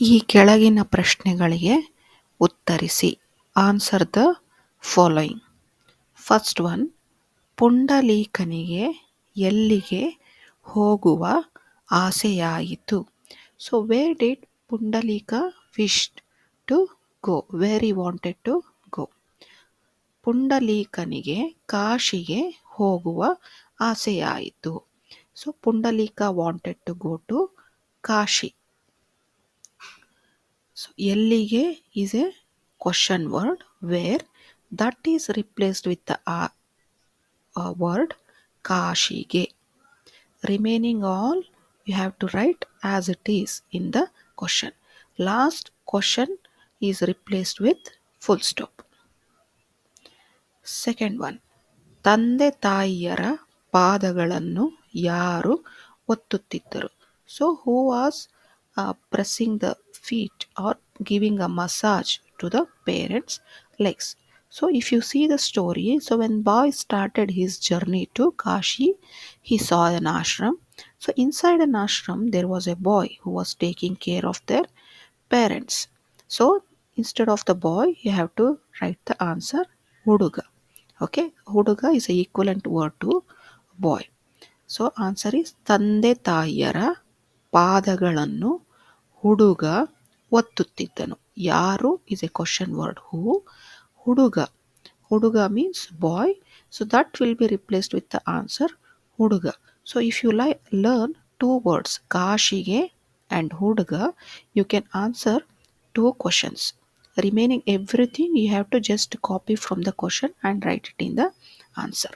ಈ ಕೆಳಗಿನ ಪ್ರಶ್ನೆಗಳಿಗೆ ಉತ್ತರಿಸಿ. Answer the following. First one, ಪುಂಡಲೀಕನಿಗೆ ಎಲ್ಲಿಗೆ ಹೋಗುವ ಆಸೆಯಾಯಿತು? So where did Pundalika wished to go? Where he wanted to go? ಪುಂಡಲೀಕನಿಗೆ ಕಾಶಿಗೆ ಹೋಗುವ ಆಸೆಯಾಯಿತು. So Pundalika wanted to go to Kashi. So ಎಲ್ಲಿಗೆ is a question word where that is replaced with the word ಕಾಶಿಗೆ. Remaining all you have to write as it is in the question. Last question is replaced with full stop. Second one, ತಂದೆ ತಾಯಿಯರ ಪಾದಗಳನ್ನು ಯಾರು ಒತ್ತುತ್ತಿದ್ದರು? So who was pressing the feet or giving a massage to the parents' legs? So if you see the story, so when boy started his journey to Kashi, he saw an ashram. So inside an ashram there was a boy who was taking care of their parents. So instead of the boy you have to write the answer huduga. Okay, huduga is a equivalent word to boy. So answer is ತಂದೆ ತಾಯಿಯರ ಪಾದಗಳನ್ನು ಹುಡುಗ ಒತ್ತುತ್ತಿದ್ದನು. ಯಾರು is a question word who. ಹುಡುಗ, ಹುಡುಗ means boy, so that will be replaced with the answer ಹುಡುಗ. So if you learn two words ಕಾಶಿಗೆ and ಹುಡುಗ, you can answer two questions. Remaining everything you have to just copy from the question and write it in the answer.